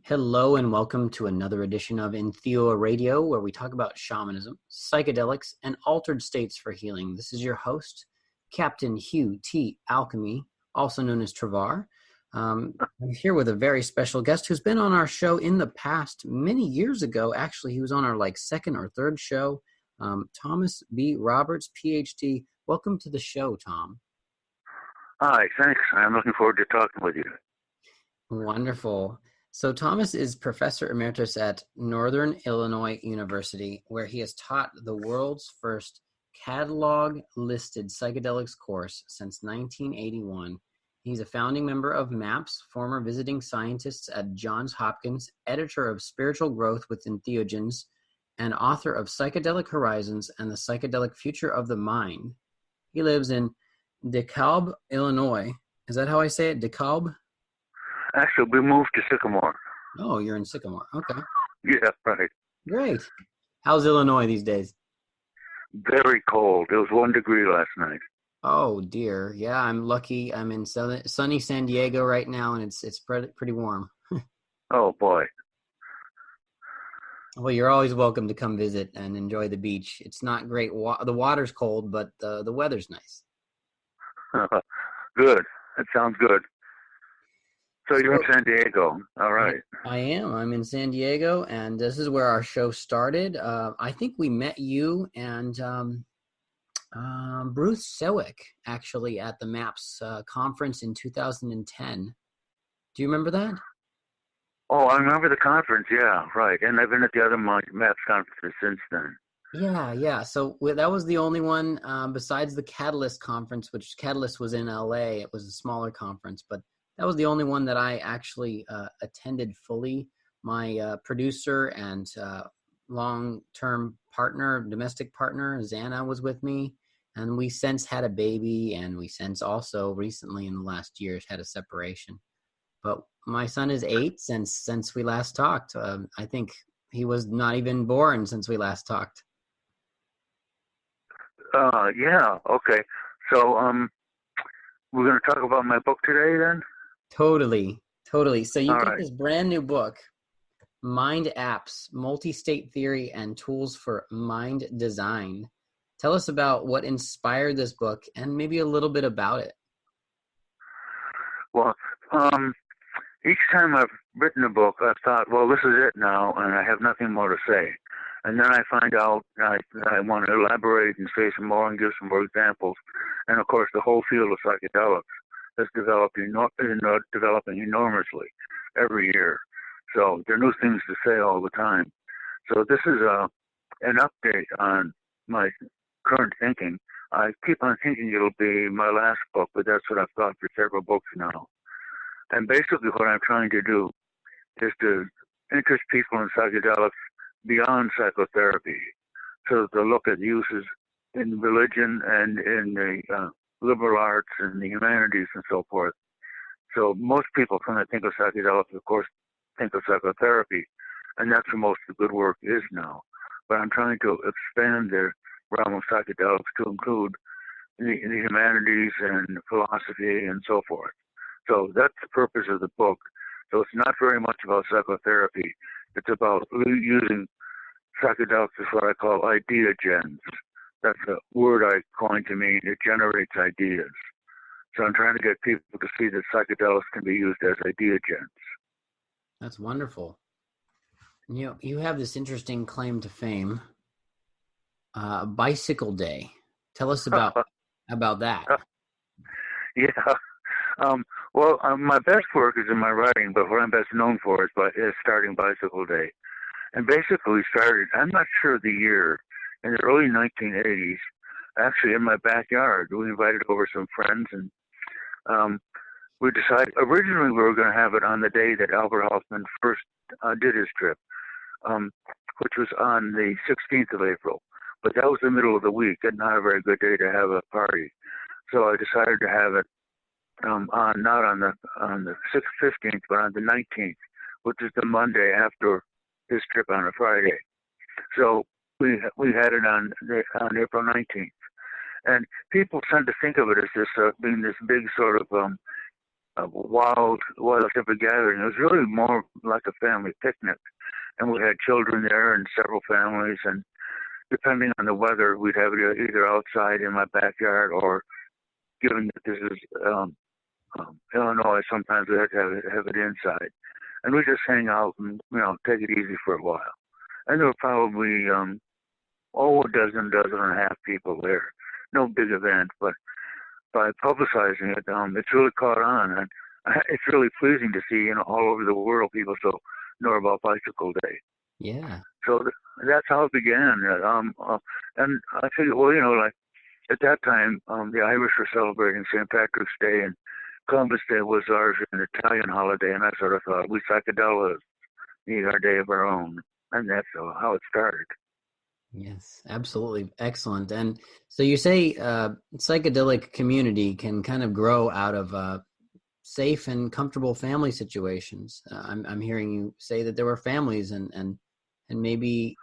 Hello and welcome to another edition of Entheo Radio, where we talk about shamanism, psychedelics, and altered states for healing. This is your host, Captain Hugh T. Alkemi, also known as Travar. I'm here with a very special guest who's been on our show in the past, many years ago. Actually, he was on our second or third show. Thomas B. Roberts, Ph.D. Welcome to the show, Tom. Hi, thanks. I'm looking forward to talking with you. Wonderful. So Thomas is professor emeritus at Northern Illinois University, where he has taught the world's first catalog-listed psychedelics course since 1981. He's a founding member of MAPS, former visiting scientist at Johns Hopkins, editor of Spiritual Growth with Entheogens, and author of Psychedelic Horizons and the Psychedelic Future of the Mind. He lives in DeKalb, Illinois. Is that how I say it? DeKalb? Actually, we moved to Sycamore. Oh, you're in Sycamore. Okay. Yeah, right. Great. How's Illinois these days? Very cold. It was 1 degree last night. Oh, dear. Yeah, I'm lucky. I'm in sunny San Diego right now, and it's pretty warm. Oh, boy. Well, you're always welcome to come visit and enjoy the beach. It's not great. The water's cold, but the weather's nice. Good. That sounds good. So you're in San Diego. All right. I am. I'm in San Diego, and this is where our show started. I think we met you and Bruce Sewick, actually, at the MAPS conference in 2010. Do you remember that? Oh, I remember the conference. Yeah, right. And I've been at the other MAPS conferences since then. Yeah. So that was the only one besides the Catalyst conference, which Catalyst was in LA. It was a smaller conference, but that was the only one that I actually attended fully. My producer and long-term partner, domestic partner, Xana, was with me. And we since had a baby, and we since also recently in the last year had a separation. But my son is 8 since we last talked. I think he was not even born since we last talked. Yeah, okay. So we're going to talk about my book today then? Totally. So you've got right. this brand new book, MindApps, Multistate Theory and Tools for Mind Design. Tell us about what inspired this book and maybe a little bit about it. Well, each time I've written a book, I've thought, well, this is it now, and I have nothing more to say. And then I find out I want to elaborate and say some more and give some more examples. And, of course, the whole field of psychedelics is developing enormously every year. So there are new things to say all the time. So this is an update on my current thinking. I keep on thinking it'll be my last book, but that's what I've thought for several books now. And basically what I'm trying to do is to interest people in psychedelics beyond psychotherapy, so to look at uses in religion and in the liberal arts and the humanities and so forth. So most people, when they think of psychedelics, of course, think of psychotherapy, and that's where most of the good work is now. But I'm trying to expand the realm of psychedelics to include the humanities and philosophy and so forth. So that's the purpose of the book. So it's not very much about psychotherapy. It's about using psychedelics as what I call ideogens. That's a word I coined to mean it generates ideas. So I'm trying to get people to see that psychedelics can be used as ideogens. That's wonderful. You have this interesting claim to fame, Bicycle Day. Tell us about that. Yeah. My best work is in my writing, but what I'm best known for is starting Bicycle Day. And basically started, I'm not sure the year, in the early 1980s, actually in my backyard. We invited over some friends, and we decided, originally we were going to have it on the day that Albert Hoffman first did his trip, which was on the 16th of April. But that was the middle of the week and not a very good day to have a party. So I decided to have it not on the 15th, but on the 19th, which is the Monday after his trip on a Friday. So we had it on April 19th. And people tend to think of it as this being this big sort of wildlife gathering. It was really more like a family picnic, and we had children there and several families, and depending on the weather, we'd have it either outside in my backyard, or given that this is Illinois, sometimes we had to have it inside, and we just hang out and take it easy for a while. And there were probably a dozen and a half people there. No big event, but by publicizing it, it's really caught on, and it's really pleasing to see, all over the world people still know about Bicycle Day. Yeah. So that's how it began. And I figured, well, like at that time, the Irish were celebrating St. Patrick's Day, and Columbus Day was ours, an Italian holiday, and I sort of thought we psychedelics need our day of our own, and that's how it started. Yes, absolutely. Excellent. And so you say psychedelic community can kind of grow out of safe and comfortable family situations. I'm hearing you say that there were families, and maybe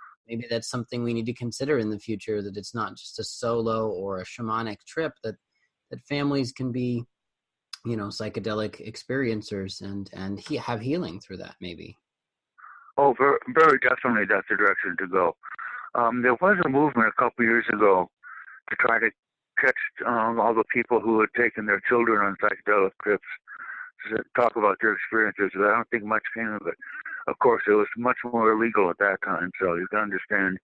that's something we need to consider in the future, that it's not just a solo or a shamanic trip, that families can be, psychedelic experiencers and have healing through that, maybe. Oh, very, very definitely that's the direction to go. There was a movement a couple years ago to try to catch all the people who had taken their children on psychedelic trips to talk about their experiences. But I don't think much came of it. Of course, it was much more illegal at that time, so you can understand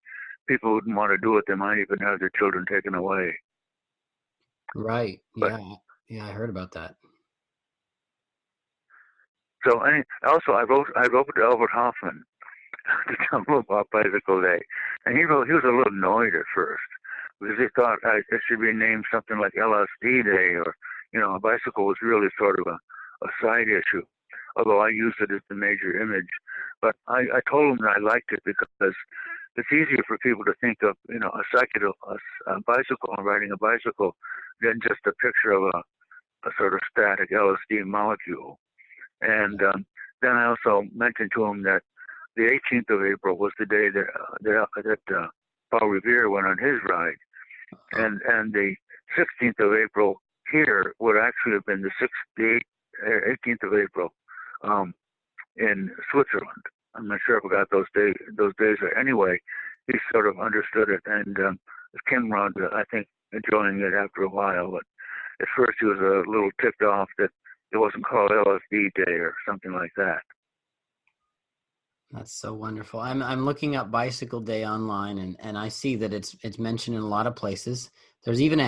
people wouldn't want to do it. They might even have their children taken away. Right. But, Yeah, I heard about that. So, also, I wrote to Albert Hoffman to tell him about Bicycle Day, and he was a little annoyed at first because he thought it should be named something like LSD Day, or a bicycle was really sort of a side issue. Although I used it as the major image, but I told him that I liked it because it's easier for people to think of a bicycle and riding a bicycle than just a picture of a sort of static LSD molecule. And then I also mentioned to him that the 18th of April was the day that Paul Revere went on his ride, and the 16th of April here would actually have been the 18th of April in Switzerland. I'm not sure if I got those days right. Anyway, he sort of understood it, and came around to, I think, enjoying it after a while. But at first, he was a little ticked off that it wasn't called LSD Day or something like that. That's so wonderful. I'm looking up Bicycle Day online, and I see that it's mentioned in a lot of places. There's even a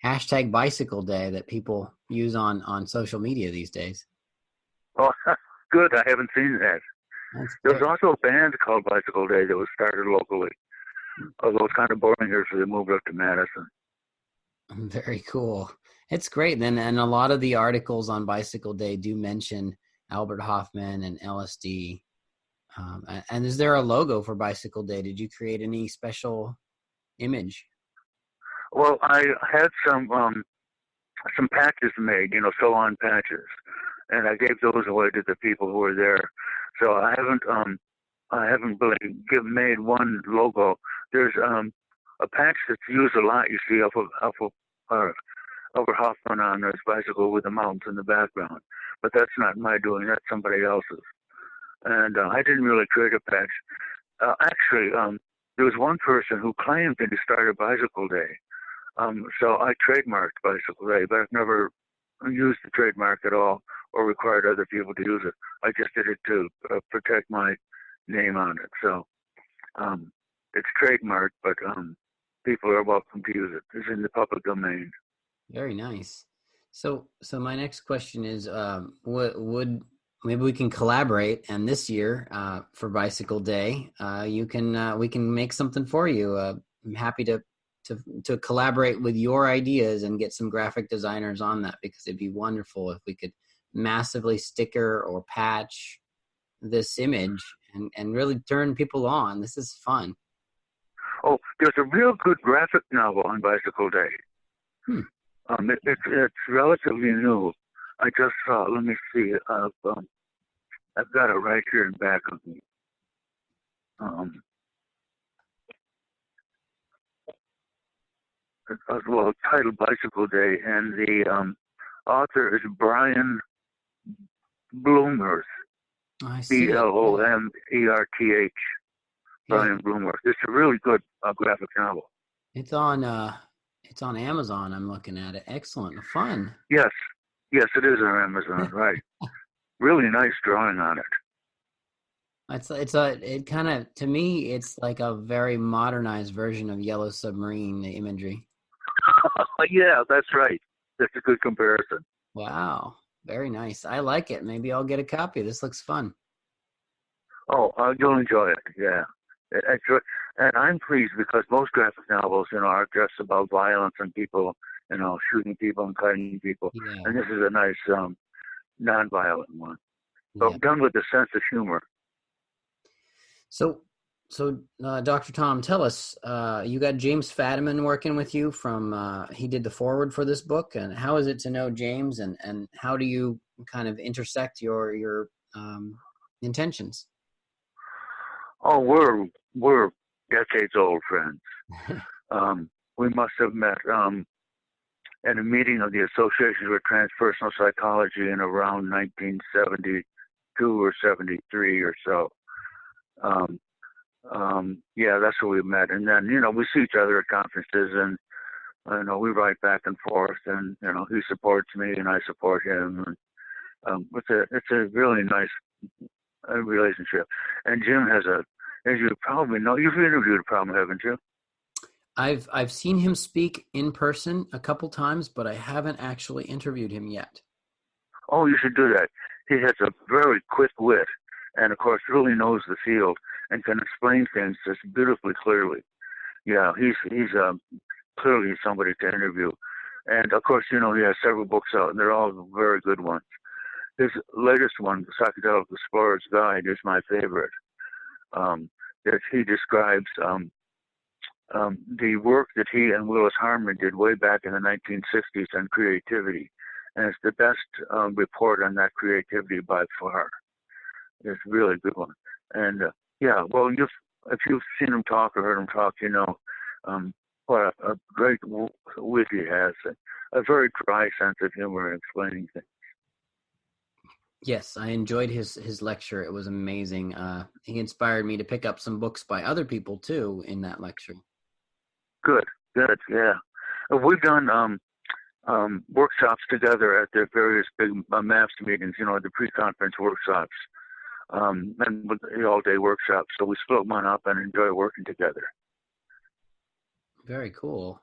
hashtag Bicycle Day that people use on social media these days. Oh, good. I haven't seen that. There's also a band called Bicycle Day that was started locally. Although it's kind of boring here, so they moved up to Madison. Very cool. It's great. And a lot of the articles on Bicycle Day do mention Albert Hoffman and LSD. And is there a logo for Bicycle Day? Did you create any special image? Well, I had some patches made, sew-on patches, and I gave those away to the people who were there. So I haven't really made one logo. There's a patch that's used a lot. You see Albert Hoffman on his bicycle with the mountains in the background, but that's not my doing. That's somebody else's. And I didn't really create a patch. Actually, there was one person who claimed that he started Bicycle Day. So I trademarked Bicycle Day, but I've never used the trademark at all or required other people to use it. I just did it to protect my name on it. So it's trademarked, but people are welcome to use it. It's in the public domain. Very nice. So my next question is, would maybe we can collaborate, and this year for Bicycle Day, we can make something for you. I'm happy to collaborate with your ideas and get some graphic designers on that, because it'd be wonderful if we could massively sticker or patch this image and really turn people on. This is fun. Oh, there's a real good graphic novel on Bicycle Day. It's relatively new. I just saw. Let me see. I've got it right here in back of me. It's titled Bicycle Day, and author is Brian Bloomerth, I see it. Blomerth. Yeah, Brian Bloomerth. It's a really good graphic novel. it's on Amazon. I'm looking at it. Excellent, fun. Yes, yes, it is on Amazon. Right. Really nice drawing on it. It kind of, to me, it's like a very modernized version of Yellow Submarine, the imagery. Yeah, that's right. That's a good comparison. Wow, very nice. I like it. Maybe I'll get a copy. This looks fun. Oh, you'll enjoy it. Yeah. And I'm pleased because most graphic novels, are just about violence and people, shooting people and cutting people. Yeah, And this is a nice, non-violent one, yeah. but done with a sense of humor. So, Dr. Tom, tell us, you got James Fadiman working with you from, he did the foreword for this book, and how is it to know James, and how do you kind of intersect your intentions? Oh, we're decades old friends. We must have met at a meeting of the Association for Transpersonal Psychology in around 1972 or 73 or so. Yeah, that's where we met. And then, we see each other at conferences, and we write back and forth, and he supports me and I support him. And it's a really nice relationship. And Jim has as you probably know, you've interviewed him, haven't you? I've seen him speak in person a couple times, but I haven't actually interviewed him yet. Oh, you should do that. He has a very quick wit, and of course, really knows the field and can explain things just beautifully clearly. Yeah, he's clearly somebody to interview. And of course, he has several books out, and they're all very good ones. His latest one, The Psychedelic Explorer's Guide, is my favorite. That he describes the work that he and Willis Harman did way back in the 1960s on creativity. And it's the best report on that creativity by far. It's really a good one. And yeah, well, if you've seen him talk or heard him talk, what a great wit he has. A very dry sense of humor in explaining things. Yes, I enjoyed his lecture. It was amazing. He inspired me to pick up some books by other people too in that lecture. Good, yeah. We've done workshops together at the various big MAPS meetings, the pre-conference workshops, and with the all-day workshops. So we split one up and enjoy working together. Very cool.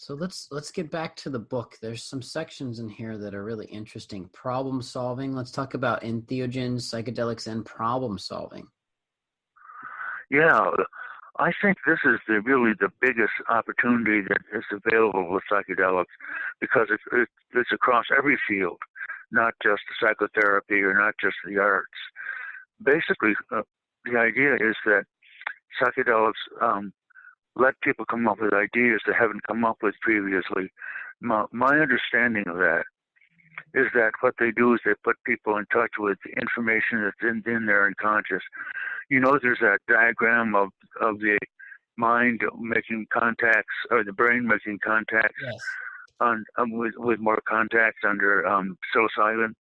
So let's get back to the book. There's some sections in here that are really interesting. Problem solving. Let's talk about entheogens, psychedelics, and problem solving. Yeah, I think this is really the biggest opportunity that is available with psychedelics, because it's across every field, not just psychotherapy or not just the arts. Basically, the idea is that psychedelics let people come up with ideas they haven't come up with previously. My understanding of that is that what they do is they put people in touch with the information that's in their unconscious. There's that diagram of the mind making contacts, or the brain making contacts. Yes. With more contacts under psilocybin.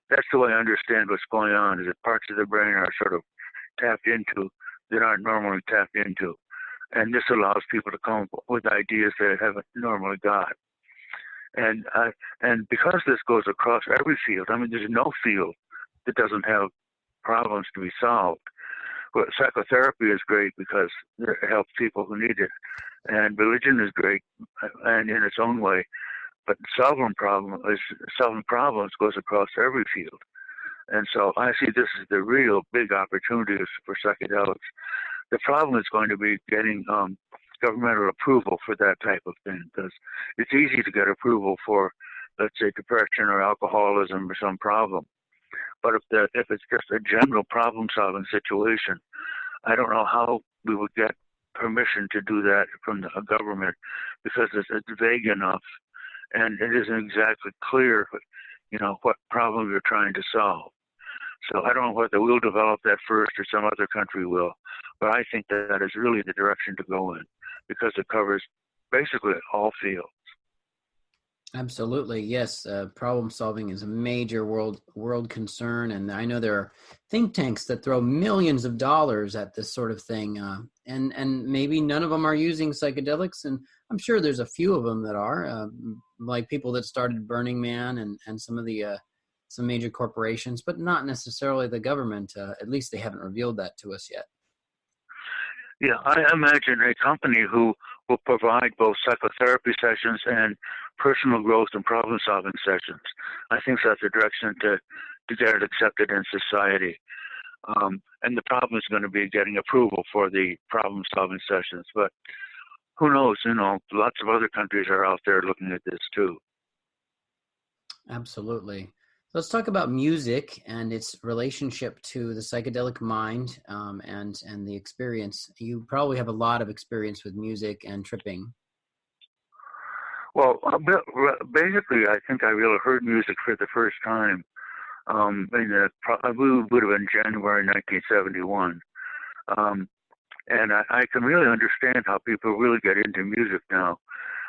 That's the way I understand what's going on, is that parts of the brain are sort of tapped into that aren't normally tapped into. And this allows people to come up with ideas they haven't normally got. And because this goes across every field, there's no field that doesn't have problems to be solved. But psychotherapy is great because it helps people who need it. And religion is great and in its own way. But solving problems goes across every field. And so I see this as the real big opportunities for psychedelics. The problem is going to be getting governmental approval for that type of thing, because it's easy to get approval for, let's say, depression or alcoholism or some problem. But if it's just a general problem-solving situation, I don't know how we would get permission to do that from the government, because it's vague enough, and it isn't exactly clear, what problem you're trying to solve. So I don't know whether we'll develop that first or some other country will, but I think that is really the direction to go in, because it covers basically all fields. Absolutely, yes. Problem solving is a major world concern, and I know there are think tanks that throw millions of dollars at this sort of thing, and maybe none of them are using psychedelics, and I'm sure there's a few of them that are, like people that started Burning Man and some of the some major corporations, but not necessarily the government. At least they haven't revealed that to us yet. Yeah, I imagine a company who will provide both psychotherapy sessions and personal growth and problem-solving sessions. I think that's the direction to get it accepted in society. And the problem is going to be getting approval for the problem-solving sessions. But who knows? You know, lots of other countries are out there looking at this too. Absolutely. Let's talk about music and its relationship to the psychedelic mind, and the experience. You probably have a lot of experience with music and tripping. Well, basically, I think I really heard music for the first time. I believe it would have been January 1971. And I can really understand how people really get into music now.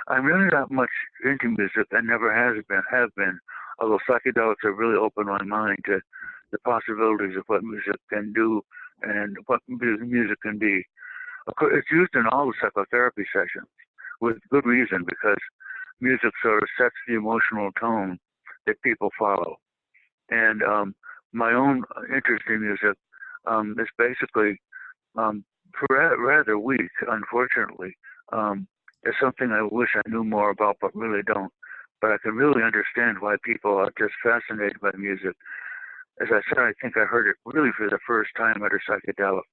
I'm really not much into music and never have been. Although psychedelics have really opened my mind to the possibilities of what music can do and what music can be. Of course, it's used in all the psychotherapy sessions with good reason because music sort of sets the emotional tone that people follow. And my own interest in music is basically rather weak, unfortunately. It's something I wish I knew more about, but really don't. But I can really understand why people are just fascinated by music. As I said, I think I heard it really for the first time under psychedelics.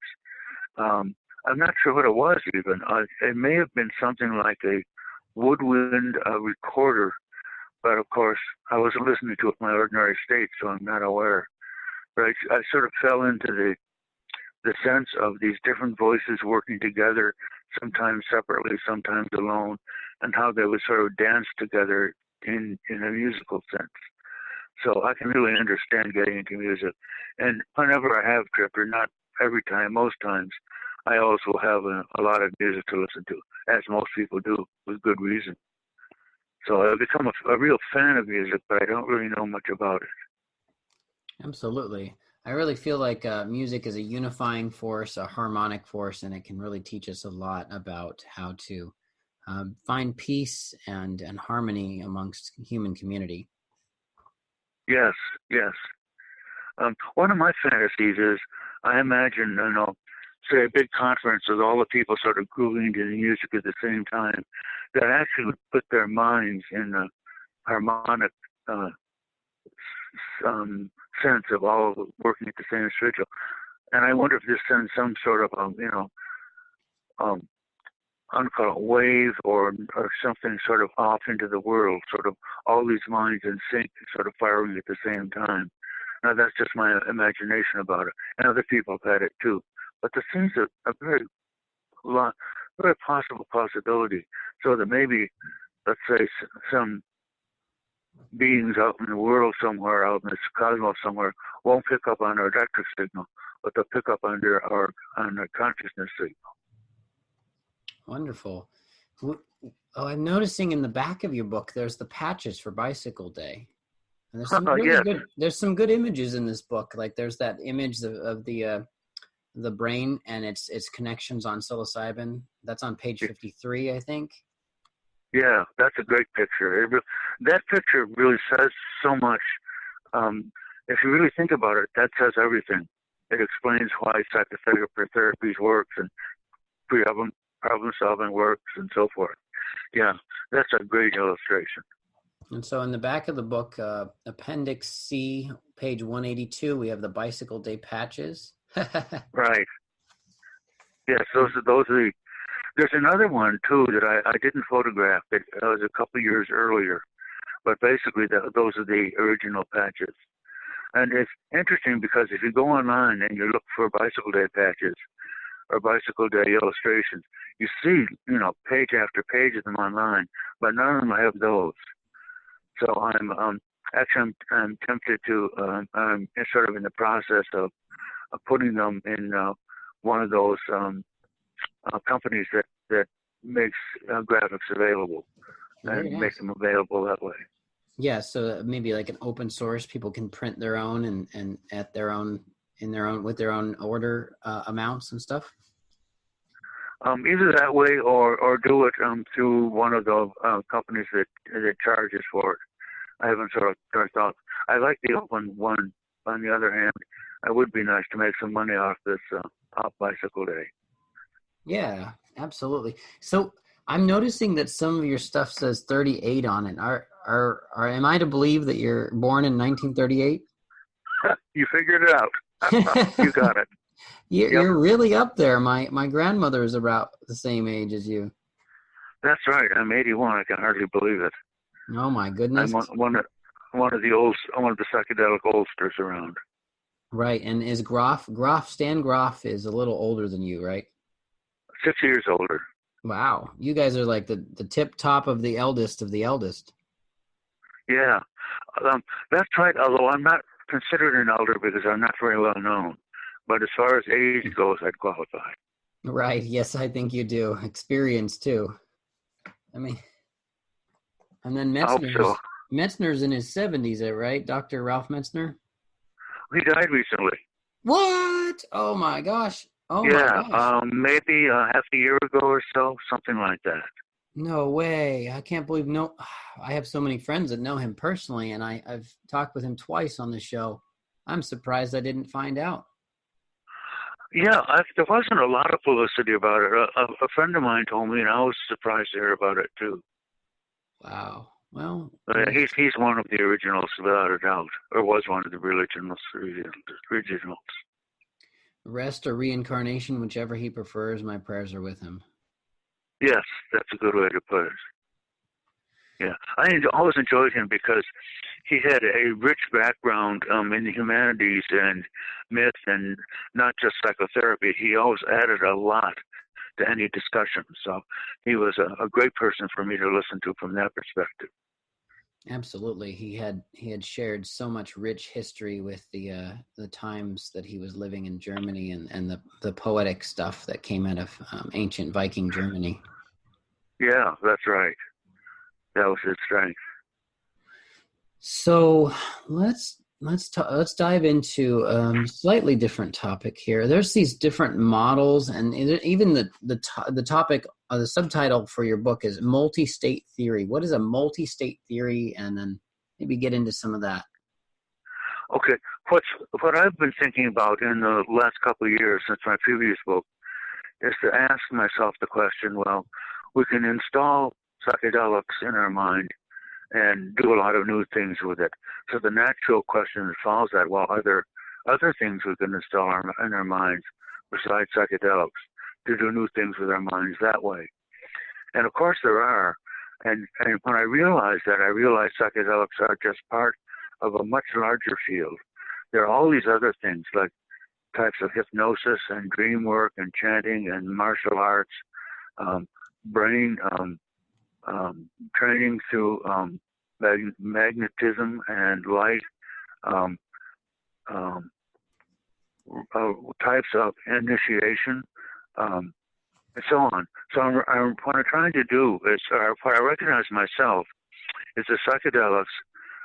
I'm not sure what it was even. It may have been something like a woodwind recorder, but of course I wasn't listening to it in my ordinary state, so I'm not aware. But I sort of fell into the sense of these different voices working together, sometimes separately, sometimes alone, and how they would sort of dance together in a musical sense. So I can really understand getting into music. And whenever I have tripped, or not every time, most times, I also have a lot of music to listen to, as most people do, with good reason. So I've become a real fan of music, but I don't really know much about it. Absolutely. I really feel like music is a unifying force, a harmonic force, and it can really teach us a lot about how to find peace and harmony amongst human community. Yes, yes. One of my fantasies is I imagine, say a big conference with all the people sort of grooving to the music at the same time that actually would put their minds in a harmonic sense of all working at the same schedule. And I wonder if this sends some sort of, uncalled wave or something sort of off into the world, sort of all these minds in sync, sort of firing at the same time. Now that's just my imagination about it, and other people have had it too. But this seems a very possible possibility, so that maybe, let's say, some beings out in the world somewhere, out in the cosmos somewhere, won't pick up on our electric signal, but they'll pick up on our consciousness signal. Wonderful. Oh, I'm noticing in the back of your book, there's the patches for Bicycle Day. And there's some really Yes. there's some good images in this book. Like there's that image of the brain and its connections on psilocybin. That's on page 53, I think. Yeah, that's a great picture. That picture really says so much. If you really think about it, that says everything. It explains why psychotherapy works and problem solving works and so forth. Yeah, that's a great illustration. And so in the back of the book, Appendix C, page 182, we have the Bicycle Day patches. Right. Yes, those are the. There's another one too that I didn't photograph. It was a couple years earlier, but basically those are the original patches. And it's interesting because if you go online and you look for Bicycle Day patches or Bicycle Day illustrations, you see, page after page of them online, but none of them have those. So I'm tempted to. I'm sort of in the process of putting them in one of those companies that makes graphics available. Very and make nice. them available that way. Yeah, so maybe like an open source, people can print their own and at their own in their own with their own order amounts and stuff. Either that way or do it through one of the companies that charges for it. I haven't sort of thought. I like the open one. On the other hand, it would be nice to make some money off this off Bicycle Day. Yeah, absolutely. So I'm noticing that some of your stuff says 38 on it. Are am I to believe that you're born in 1938? You figured it out. You got it. Yep, You're really up there. My grandmother is about the same age as you. that's right. I'm 81. I can hardly believe it. Oh my I'm goodness. one of the psychedelic oldsters around. Right. And is Stan Groff is a little older than you, right? 6 years older. Wow. You guys are like the tip top of the eldest of the eldest. Yeah, that's right. Although I'm not considered an elder because I'm not very well known. But as far as age goes, I'd qualify. Right. Yes, I think you do. Experience too. I mean, and then I hope so. Metzner's in his 70s, right? Dr. Ralph Metzner? He died recently. What? Oh my gosh. Oh my Yeah, gosh. maybe half a year ago or so, something like that. No way. I can't believe I have so many friends that know him personally, and I've talked with him twice on the show. I'm surprised I didn't find out. Yeah, there wasn't a lot of publicity about it. A friend of mine told me, and I was surprised to hear about it too. Wow. Well, He's one of the originals, without a doubt, or was one of the originals. rest or reincarnation, whichever he prefers, my prayers are with him. Yes, that's a good way to put it. Yeah, always enjoyed him because he had a rich background in the humanities and myth, and not just psychotherapy. He always added a lot to any discussion. So he was a great person for me to listen to from that perspective. Absolutely. He had shared so much rich history with the times that he was living in Germany and the poetic stuff that came out of ancient Viking Germany. Yeah, that's right. That was his strength. So let's dive into a slightly different topic here. There's these different models, and even the topic, the subtitle for your book is multi-state theory. What is a multi-state theory? And then maybe get into some of that. Okay, what I've been thinking about in the last couple of years since my previous book is to ask myself the question, well, we can install psychedelics in our mind and do a lot of new things with it. So the natural question that follows that, well, are there other things we can install in our minds besides psychedelics to do new things with our minds that way? And of course there are. And when I realized that, I realized psychedelics are just part of a much larger field. There are all these other things like types of hypnosis and dream work and chanting and martial arts, brain training through magnetism and light, types of initiation, and so on. So what I'm trying to do is, or what I recognize myself, is the psychedelics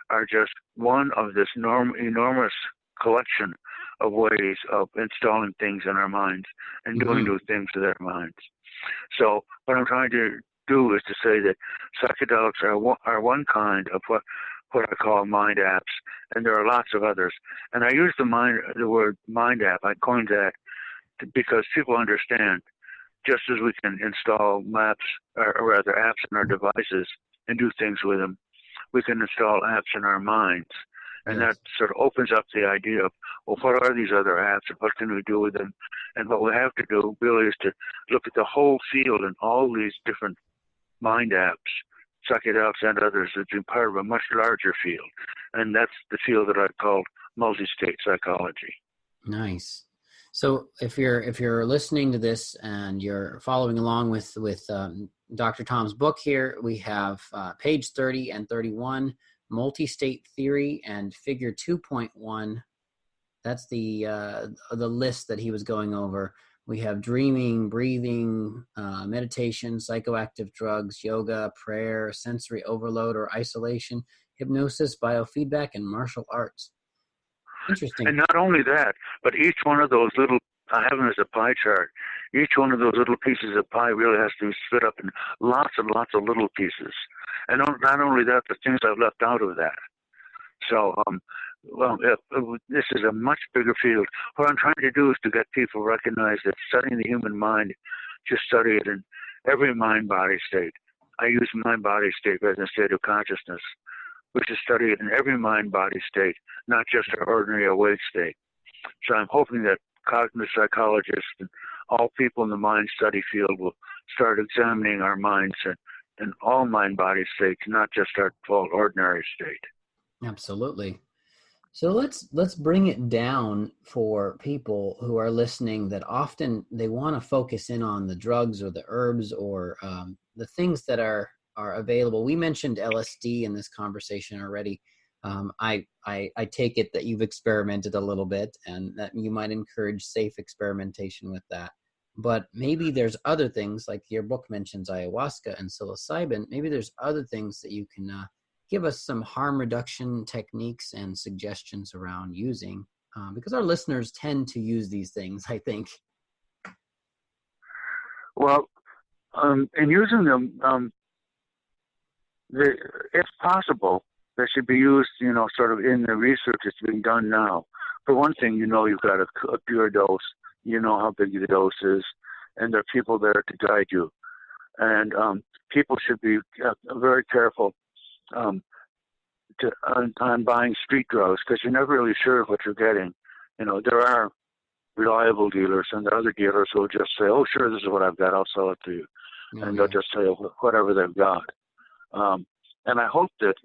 are just one of this enormous collection of ways of installing things in our minds and doing new things with our minds. So what I'm trying to do is to say that psychedelics are one kind of what I call mind apps, and there are lots of others. And I use the word mind app. I coined that because people understand, just as we can install maps, or rather apps in our devices and do things with them, we can install apps in our minds. And that sort of opens up the idea of, well, what are these other apps and what can we do with them? And what we have to do really is to look at the whole field and all these different mind apps, psychedelics and others, as being part of a much larger field. And that's the field that I've called multistate psychology. Nice. So if you're listening to this and you're following along with Dr. Tom's book here, we have page 30 and 31, Multistate Theory and Figure 2.1. That's the list that he was going over. We have dreaming, breathing, meditation, psychoactive drugs, yoga, prayer, sensory overload or isolation, hypnosis, biofeedback, and martial arts. Interesting. And not only that, but each one of those little, I have them as a pie chart, each one of those little pieces of pie really has to be split up in lots and lots of little pieces. And not only that, the things I've left out of that. So, this is a much bigger field. What I'm trying to do is to get people to recognize that studying the human mind, just study it in every mind-body state. I use mind-body state as a state of consciousness, which is study it in every mind-body state, not just our ordinary awake state. So I'm hoping that cognitive psychologists and all people in the mind study field will start examining our minds in all mind-body states, not just our full ordinary state. Absolutely. So let's bring it down for people who are listening that often they want to focus in on the drugs or the herbs or the things that are available. We mentioned LSD in this conversation already. I take it that you've experimented a little bit and that you might encourage safe experimentation with that. But maybe there's other things, like your book mentions ayahuasca and psilocybin. Maybe there's other things that you can give us some harm reduction techniques and suggestions around using, because our listeners tend to use these things, I think. Well, in using them, if possible, they should be used, sort of in the research that's being done now. For one thing, you've got a pure dose. You know how big the dose is, and there are people there to guide you. And people should be very careful on buying street drugs, because you're never really sure what you're getting. There are reliable dealers, and there are other dealers who will just say, "Oh, sure, this is what I've got. I'll sell it to you," and they'll just tell you whatever they've got. And I hope that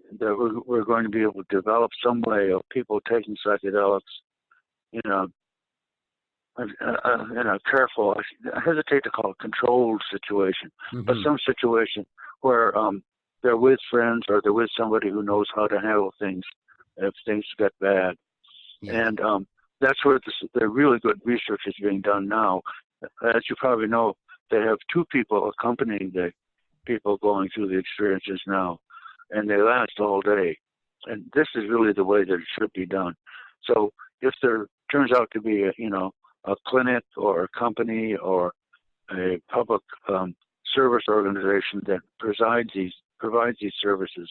we're going to be able to develop some way of people taking psychedelics, in a careful, I hesitate to call it controlled situation, but some situation where they're with friends or they're with somebody who knows how to handle things if things get bad. Yeah. And that's where the really good research is being done now. As you probably know, they have 2 people accompanying the people going through the experiences now, and they last all day. And this is really the way that it should be done. So if there turns out to be a clinic or a company or a public service organization that provides these services,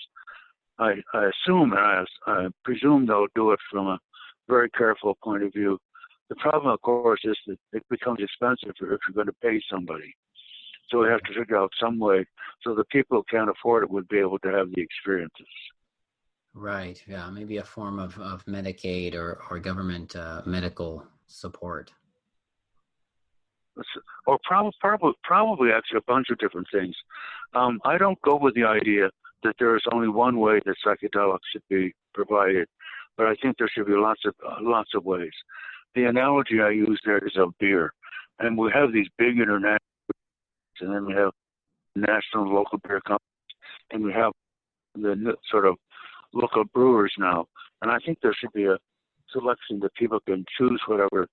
I assume and I presume they'll do it from a very careful point of view. The problem, of course, is that it becomes expensive if you're going to pay somebody. So we have to figure out some way so the people who can't afford it would be able to have the experiences. Right. Yeah. Maybe a form of Medicaid or government medical support. Or probably actually a bunch of different things. I don't go with the idea that there is only one way that psychedelics should be provided, but I think there should be lots of ways. The analogy I use there is of beer, and we have these big international, and then we have national and local beer companies, and we have the sort of local brewers now. And I think there should be a selection that people can choose whatever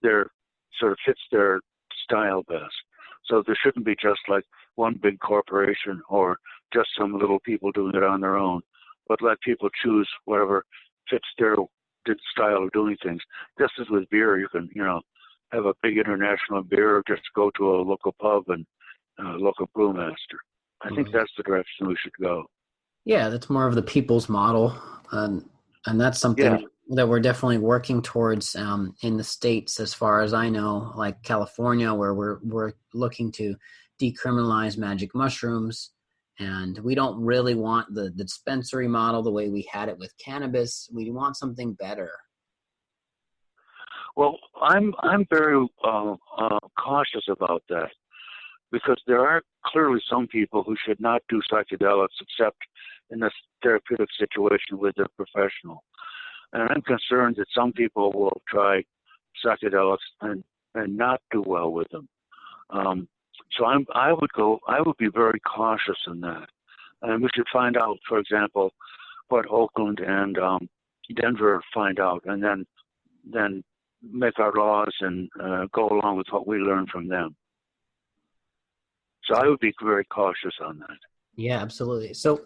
their sort of fits their style best. So there shouldn't be just like one big corporation or just some little people doing it on their own, but let people choose whatever fits their style of doing things. Just as with beer, you can, have a big international beer, or just go to a local pub and local brewmaster. I think that's the direction we should go. Yeah, that's more of the people's model, and that's something that we're definitely working towards in the States, as far as I know, like California, where we're looking to decriminalize magic mushrooms, and we don't really want the dispensary model the way we had it with cannabis. We want something better. Well, I'm very cautious about that, because there are clearly some people who should not do psychedelics except in a therapeutic situation with a professional. And I'm concerned that some people will try psychedelics and not do well with them. So I would be very cautious in that. And we should find out, for example, what Oakland and Denver find out, and then make our laws and go along with what we learn from them. So I would be very cautious on that. Yeah, absolutely. So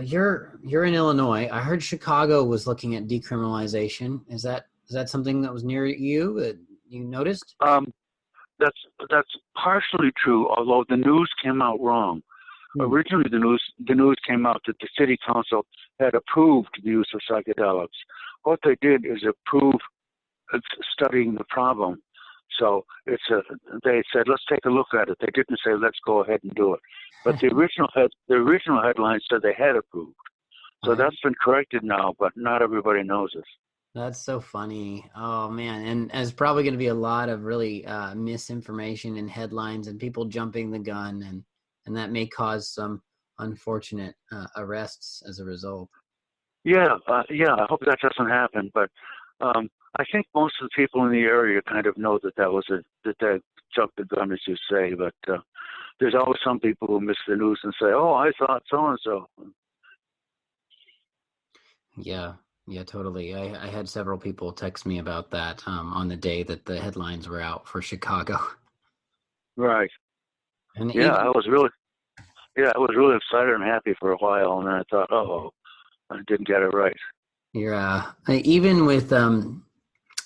you're in Illinois. I heard Chicago was looking at decriminalization. Is that something that was near you that you noticed? That's partially true, although the news came out wrong. Originally, the news came out that the city council had approved the use of psychedelics. What they did is approve studying the problem. So they said, let's take a look at it. They didn't say, let's go ahead and do it. But the original headline said they had approved. So that's been corrected now, but not everybody knows it. That's so funny. Oh man. And there's probably going to be a lot of really misinformation in headlines and people jumping the gun, and that may cause some unfortunate arrests as a result. Yeah, I hope that doesn't happen. But I think most of the people in the area kind of know that they jumped the gun, as you say. But there's always some people who miss the news and say, "Oh, I thought so and so." Yeah, totally. I had several people text me about that on the day that the headlines were out for Chicago. Right. And I was really excited and happy for a while, and then I thought, oh, I didn't get it right. Even with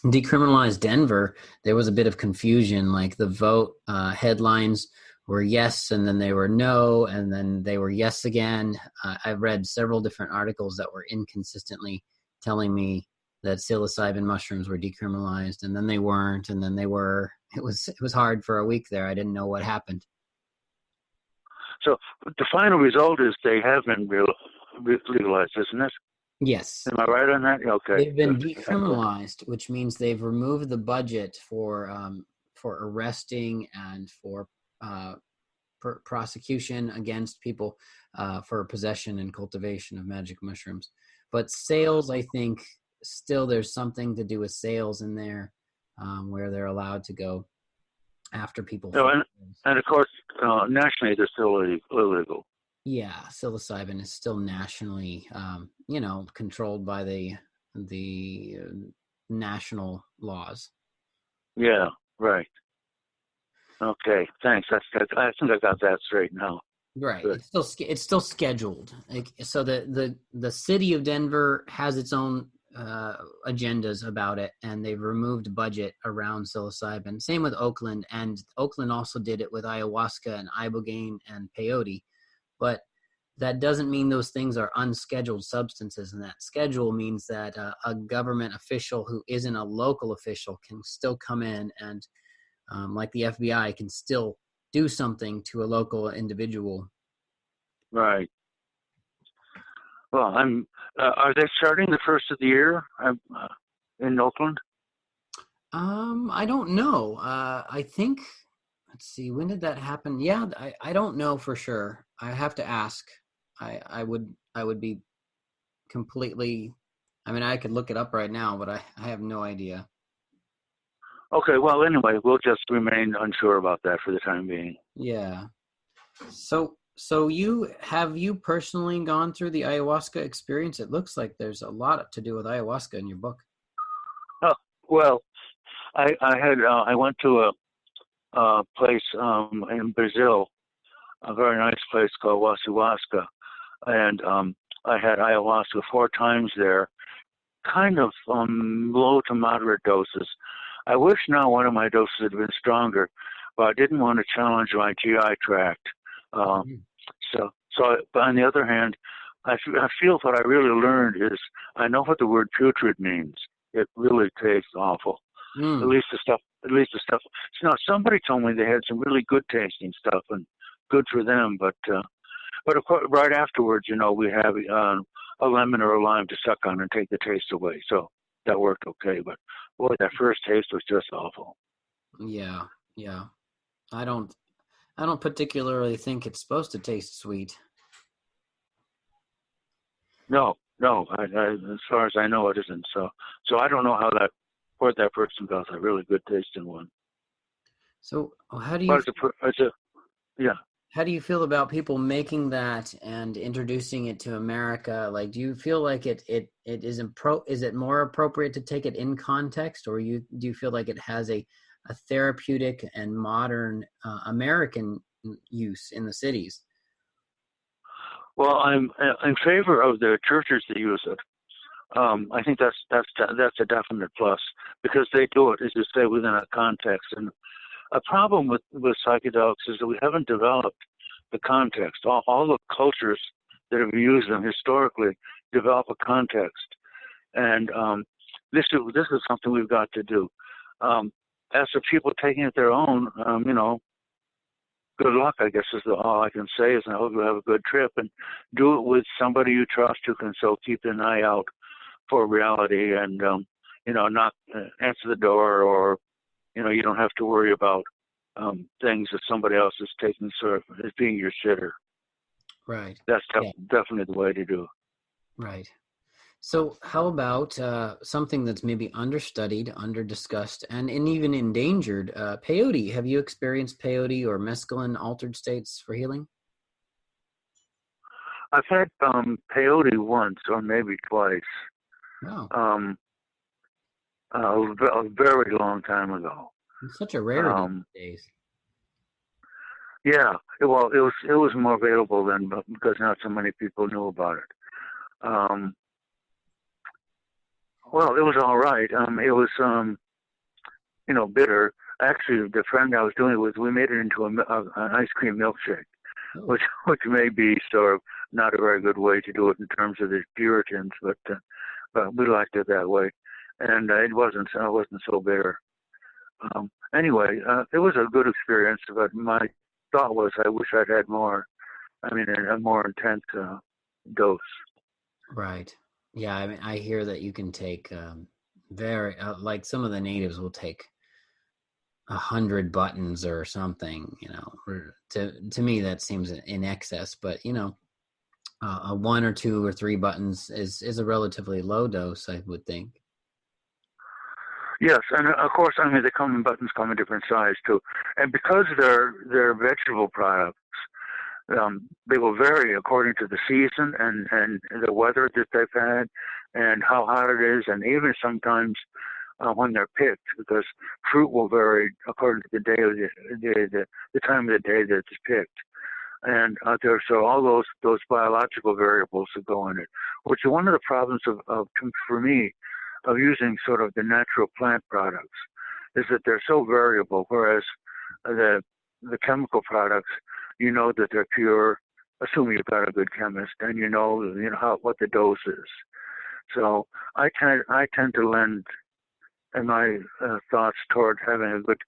decriminalized Denver, there was a bit of confusion. Like the vote headlines were yes, and then they were no, and then they were yes again. I've read several different articles that were inconsistently telling me that psilocybin mushrooms were decriminalized, and then they weren't, and then they were. It was hard for a week there. I didn't know what happened. So the final result is they have been legalized, isn't it? Yes. Am I right on that? Okay. They've been decriminalized, which means they've removed the budget for arresting and for prosecution against people for possession and cultivation of magic mushrooms. But sales, I think, still there's something to do with sales in there where they're allowed to go after people. And of course, nationally, they're still illegal. Yeah, psilocybin is still nationally, controlled by the national laws. Yeah, right. Okay, thanks. I think I got that straight now. Right. Good. It's still scheduled. So the city of Denver has its own agendas about it, and they've removed budget around psilocybin. Same with Oakland, and Oakland also did it with ayahuasca and ibogaine and peyote. But that doesn't mean those things are unscheduled substances, and that schedule means that a government official who isn't a local official can still come in and, like the FBI, can still do something to a local individual. Right. Well, are they starting the first of the year in Oakland? I don't know. I think, let's see, when did that happen? Yeah, I don't know for sure. I have to ask. I would be completely, I could look it up right now, but I have no idea. Okay, well, anyway, we'll just remain unsure about that for the time being. Yeah. So have you personally gone through the ayahuasca experience? It looks like there's a lot to do with ayahuasca in your book. Oh, well, I went to a place in Brazil, a very nice place called Huasca, and I had ayahuasca 4 times there, kind of low to moderate doses. I wish now one of my doses had been stronger, but I didn't want to challenge my GI tract. But on the other hand, I feel what I really learned is I know what the word putrid means. It really tastes awful. At least the stuff. Now, somebody told me they had some really good tasting stuff and good for them, but of course, right afterwards, we have a lemon or a lime to suck on and take the taste away. So that worked okay. But boy, that first taste was just awful. Yeah. I don't particularly think it's supposed to taste sweet. No. As far as I know, it isn't. So I don't know where that person got a really good tasting one. So how do you? Yeah. How do you feel about people making that and introducing it to America? Like, do you feel like it is it more appropriate to take it in context, or do you feel like it has a therapeutic and modern American use in the cities? Well, I'm in favor of the churches that use it. I think that's a definite plus because they do it, as you say, within a context. And a problem with psychedelics is that we haven't developed the context. All the cultures that have used them historically develop a context, and this is something we've got to do. As for people taking it their own, good luck, I guess, is all I can say. Is I hope you have a good trip, and do it with somebody you trust who can so keep an eye out for reality, and not answer the door, or you don't have to worry about things that somebody else is taking sort of as being your sitter. Right. That's definitely the way to do it. Right. So how about something that's maybe understudied, underdiscussed, and even endangered? Peyote. Have you experienced peyote or mescaline altered states for healing? I've had peyote once or maybe twice. Wow. A very long time ago. It's such a rarity these days. Yeah. Well, it was more available then, but because not so many people knew about it. Well, it was all right. It was, bitter. Actually, the friend I was doing it with, we made it into an ice cream milkshake, which may be sort of not a very good way to do it in terms of the Puritans, but we liked it that way, and it wasn't so bitter. Anyway, it was a good experience, but my thought was I wish I'd had more. I mean, a more intense dose. Right. Yeah, I mean, I hear that you can take very like some of the natives will take 100 buttons or something. To me that seems in excess, but a 1 or 2 or 3 buttons is a relatively low dose, I would think. Yes, and of course, I mean, buttons come in different size too, and because they're vegetable products. They will vary according to the season and the weather that they've had and how hot it is, and even sometimes when they're picked, because fruit will vary according to the day of the time of the day that it's picked. And there's all those biological variables that go in it, which are one of the problems for me of using sort of the natural plant products, is that they're so variable, whereas the chemical products, that they're pure, assuming you've got a good chemist, and what the dose is. So I tend to lend my thoughts toward having a good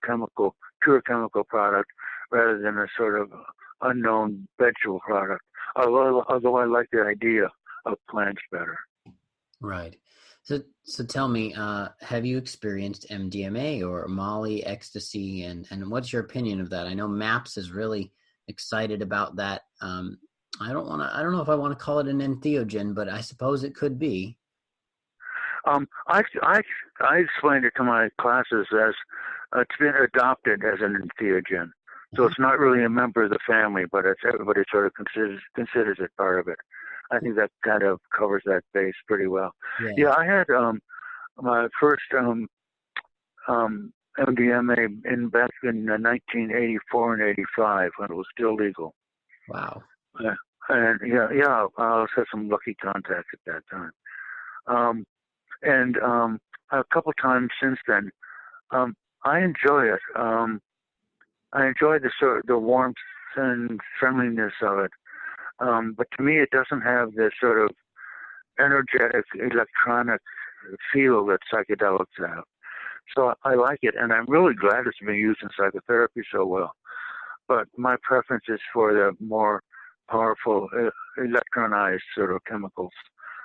pure chemical product, rather than a sort of unknown vegetable product. Although I like the idea of plants better. Right. So tell me, have you experienced MDMA or Molly, ecstasy, and what's your opinion of that? I know MAPS is really excited about that. I don't know if I want to call it an entheogen, but I suppose it could be. I explained it to my classes as it's been adopted as an entheogen, so it's not really a member of the family, but everybody sort of considers it part of it. I think that kind of covers that base pretty well. Yeah, I had my first MDMA back in 1984 and 85 when it was still legal. Wow. And I also had some lucky contacts at that time. And a couple times since then, I enjoy it. I enjoy the warmth and friendliness of it. But to me, it doesn't have this sort of energetic, electronic feel that psychedelics have. So I like it, and I'm really glad it's been used in psychotherapy so well. But my preference is for the more powerful electronized sort of chemicals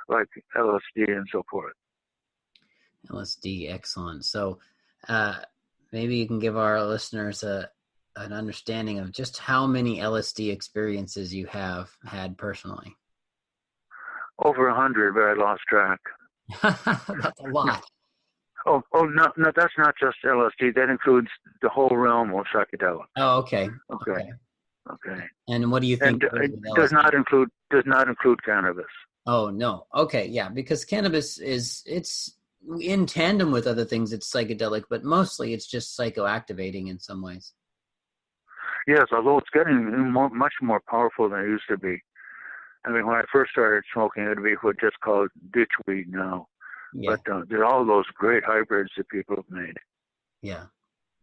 like LSD and so forth. LSD, excellent. So maybe you can give our listeners an understanding of just how many LSD experiences you have had personally. Over 100, but I lost track. That's a lot. Oh, no, that's not just LSD. That includes the whole realm of psychedelics. Oh, okay. Okay. And what do you think And goes it with LSD? does not include cannabis. Oh no. Okay, yeah, because cannabis it's in tandem with other things. It's psychedelic, but mostly it's just psychoactivating in some ways. Yes, although it's getting much more powerful than it used to be. I mean, when I first started smoking, it would be what just called ditchweed now. Yeah, But there are all those great hybrids that people have made. yeah,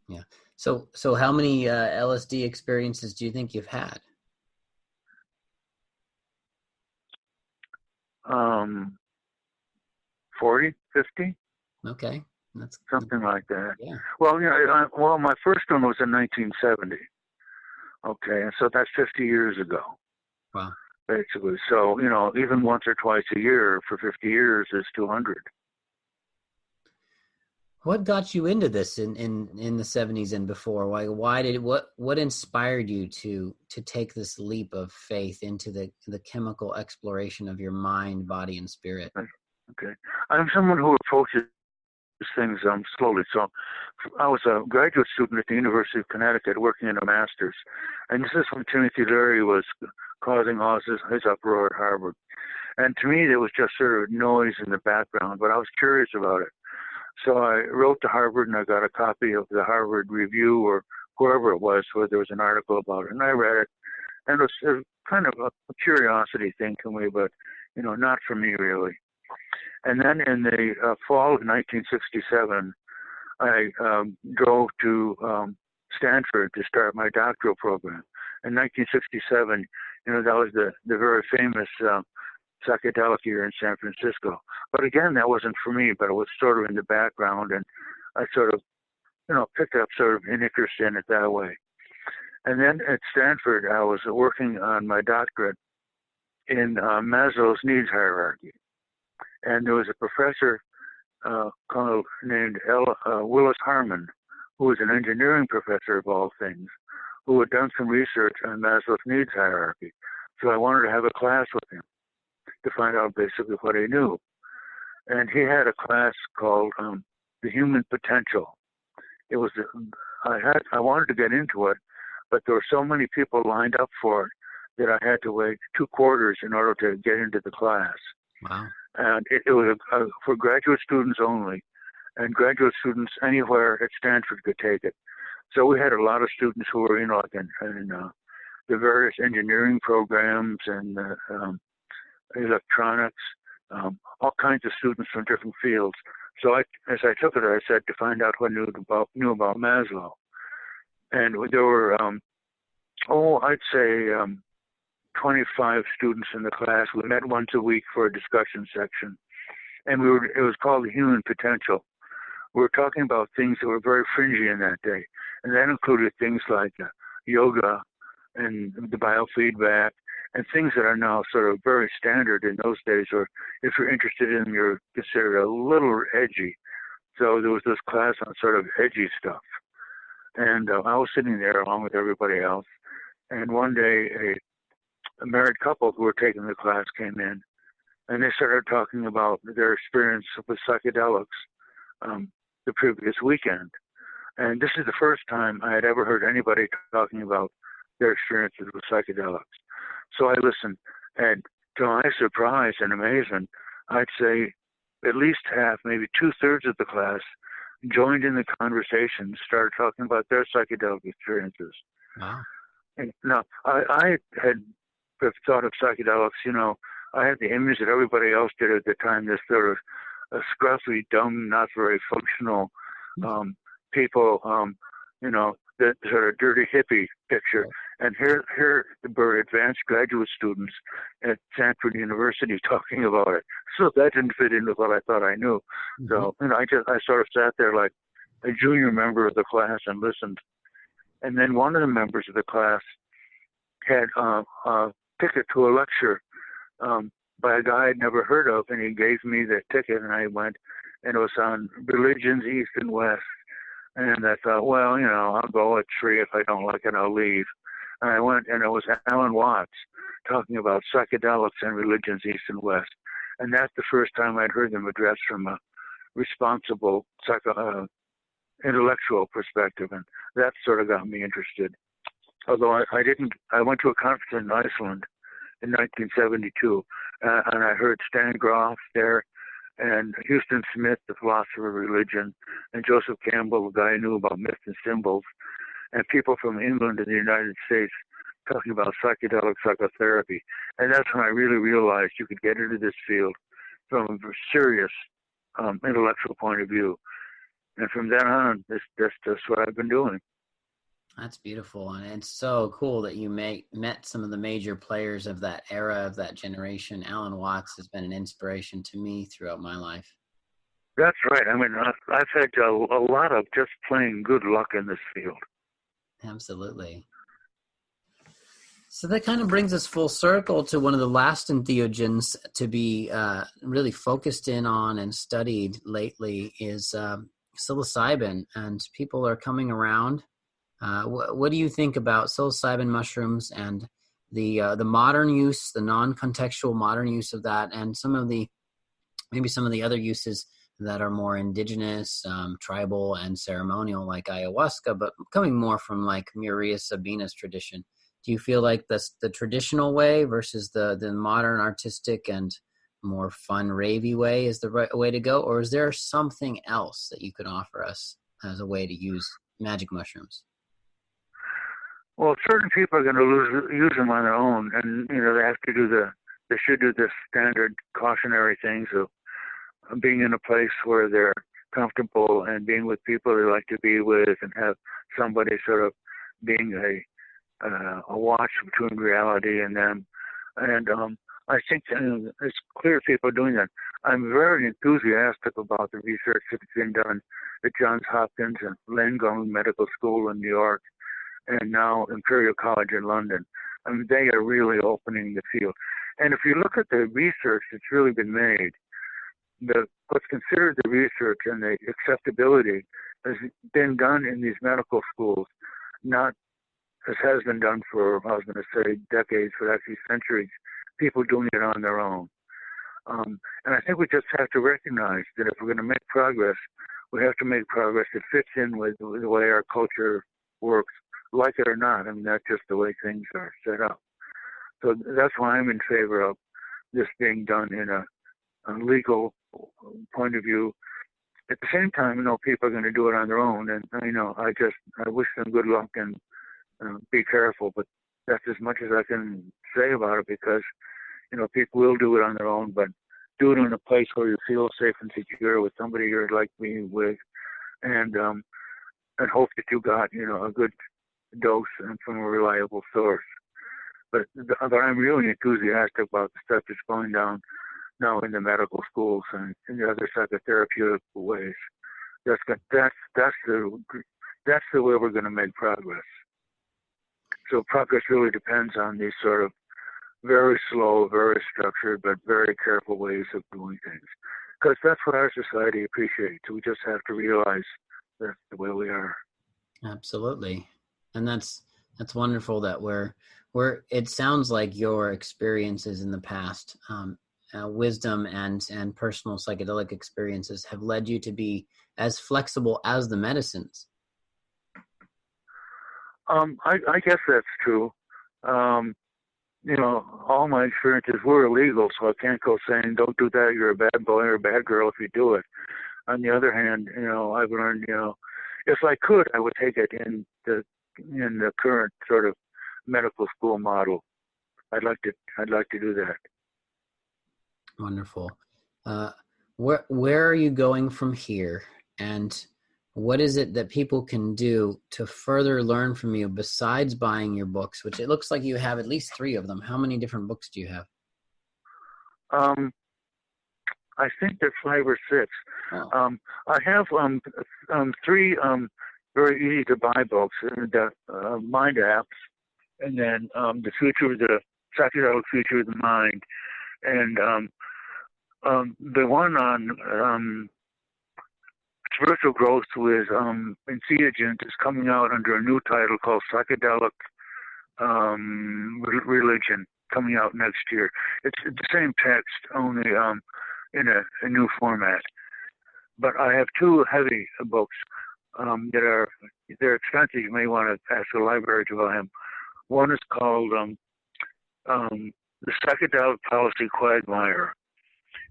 yeah. So how many LSD experiences do you think you've had? Um, 40, 50, Okay, that's something like that. yeah. Well, well, my first one was in 1970. Okay, and so that's 50 years ago, Wow. basically. So, even once or twice a year for 50 years is 200. What got you into this in the 70s and before? Why did what inspired you to take this leap of faith into the chemical exploration of your mind, body, and spirit? Okay. I'm someone who approaches things slowly. So I was a graduate student at the University of Connecticut working in a master's. And this is when Timothy Leary was causing all his uproar at Harvard. And to me, there was just sort of noise in the background, but I was curious about it. So I wrote to Harvard and I got a copy of the Harvard Review or whoever it was where there was an article about it. And I read it. And it was kind of a curiosity thing to me, but, not for me really. And then in the fall of 1967, I drove to Stanford to start my doctoral program. In 1967, that was the very famous psychedelic year in San Francisco. But again, that wasn't for me, but it was sort of in the background, and I sort of, picked up sort of an interest in it that way. And then at Stanford, I was working on my doctorate in Maslow's needs hierarchy. And there was a professor named Willis Harman, who was an engineering professor of all things, who had done some research on Maslow's needs hierarchy. So I wanted to have a class with him to find out basically what he knew. And he had a class called The Human Potential. It was I wanted to get into it, but there were so many people lined up for it that I had to wait 2 quarters in order to get into the class. Wow. And it was for graduate students only, and graduate students anywhere at Stanford could take it. So we had a lot of students who were, like in the various engineering programs and electronics, all kinds of students from different fields. So as I took it, I said to find out what I knew about Maslow. And there were, I'd say 25 students in the class. We met once a week for a discussion section. And it was called the Human Potential. We were talking about things that were very fringy in that day. And that included things like yoga and the biofeedback and things that are now sort of very standard in those days, or if you're interested in them, you're considered a little edgy. So there was this class on sort of edgy stuff. And I was sitting there along with everybody else. And one day, a married couple who were taking the class came in, and they started talking about their experience with psychedelics the previous weekend. And this is the first time I had ever heard anybody talking about their experiences with psychedelics. So I listened, and to my surprise and amazement, I'd say at least half, maybe 2/3 of the class joined in the conversation, started talking about their psychedelic experiences. Wow. And now, I had thought of psychedelics, I had the image that everybody else did at the time, this sort of scruffy, dumb, not very functional people, the sort of dirty hippie picture. And here were advanced graduate students at Stanford University talking about it. So that didn't fit into what I thought I knew. Mm-hmm. So, I sort of sat there like a junior member of the class and listened. And then one of the members of the class had a ticket to a lecture by a guy I'd never heard of, and he gave me the ticket, and I went, and it was on religions, East and West. And I thought, well, I'll go. It's free. If I don't like it, I'll leave. And I went, and it was Alan Watts talking about psychedelics and religions, East and West. And that's the first time I'd heard them addressed from a responsible intellectual perspective, and that sort of got me interested. Although I didn't, I went to a conference in Iceland in 1972, and I heard Stan Groff there, and Houston Smith, the philosopher of religion, and Joseph Campbell, the guy who knew about myths and symbols, and people from England and the United States talking about psychedelic psychotherapy. And that's when I really realized you could get into this field from a serious intellectual point of view. And from then on, that's just what I've been doing. That's beautiful. And it's so cool that you met some of the major players of that era, of that generation. Alan Watts has been an inspiration to me throughout my life. That's right. I mean, I've had a lot of just plain good luck in this field. Absolutely. So that kind of brings us full circle to one of the last entheogens to be really focused in on and studied lately is psilocybin, and people are coming around. What do you think about psilocybin mushrooms and the modern use, the non-contextual modern use of that, and maybe some of the other uses that are more indigenous, tribal, and ceremonial, like ayahuasca, but coming more from like Murias Sabina's tradition? Do you feel like that's the traditional way versus the modern artistic and more fun ravey way is the right way to go, or is there something else that you could offer us as a way to use magic mushrooms? Well, certain people are going to use them on their own, and they have to they should do the standard cautionary things of being in a place where they're comfortable and being with people they like to be with, and have somebody sort of being a watch between reality and them. And I think it's clear people are doing that. I'm very enthusiastic about the research that's been done at Johns Hopkins and Langone Medical School in New York, and now Imperial College in London. I mean, they are really opening the field. And if you look at the research that's really been made, what's considered the research and the acceptability has been done in these medical schools, not as has been done for, I was going to say decades, but actually centuries, people doing it on their own. And I think we just have to recognize that if we're going to make progress, we have to make progress that fits in with the way our culture works, like it or not. I mean, that's just the way things are set up. So that's why I'm in favor of this being done in a legal point of view. At the same time, people are going to do it on their own, and I wish them good luck and be careful. But that's as much as I can say about it, because people will do it on their own, but do it in a place where you feel safe and secure with somebody you're like being with, and hope that you got a good dose and from a reliable source. But I'm really enthusiastic about the stuff that's going down now in the medical schools and in the other psychotherapeutic ways. That's the way we're going to make progress. So progress really depends on these sort of very slow, very structured, but very careful ways of doing things. Because that's what our society appreciates. We just have to realize that's the way we are. Absolutely. And that's wonderful that it sounds like your experiences in the past, wisdom and personal psychedelic experiences have led you to be as flexible as the medicines. I guess that's true. All my experiences were illegal, so I can't go saying, don't do that, you're a bad boy or a bad girl if you do it. On the other hand, I've learned, if I could, I would take it in the current sort of medical school model. I'd like to do that. Wonderful. Where are you going from here? And what is it that people can do to further learn from you besides buying your books, which it looks like you have at least 3 of them. How many different books do you have? I think there's 5 or 6. Oh. I have 3 very easy to buy books, the MindApps, and then the Psychedelic Future of the Mind, and the one on spiritual growth with Entheogens is coming out under a new title called Psychedelic Religion, coming out next year. It's the same text, only in a new format. But I have 2 heavy books they're expensive. You may want to ask the library to buy them. One is called The Psychedelic Policy Quagmire.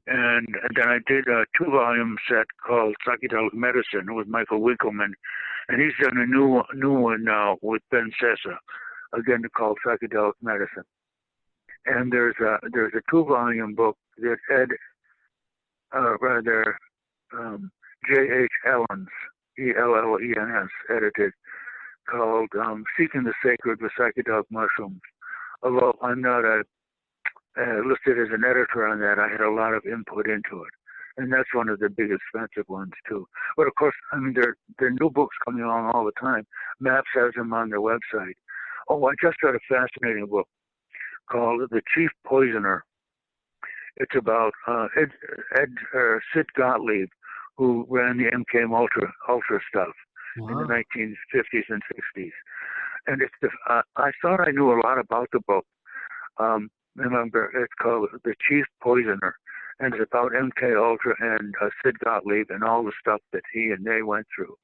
And then I did a 2-volume set called Psychedelic Medicine with Michael Winkelman. And he's done a new one now with Ben Sessa, again called Psychedelic Medicine. And there's a 2-volume book that J.H. Ellens, Ellens, edited, called Seeking the Sacred with Psychedelic Mushrooms. Although I'm not listed as an editor on that, I had a lot of input into it. And that's one of the big expensive ones, too. But, of course, I mean, there are new books coming along all the time. MAPS has them on their website. Oh, I just read a fascinating book called The Chief Poisoner. It's about Sid Gottlieb, who ran the MK Ultra stuff in the 1950s and 60s. And I thought I knew a lot about the book. Remember, it's called The Chief Poisoner, and it's about MK Ultra and Sid Gottlieb and all the stuff that he and they went through.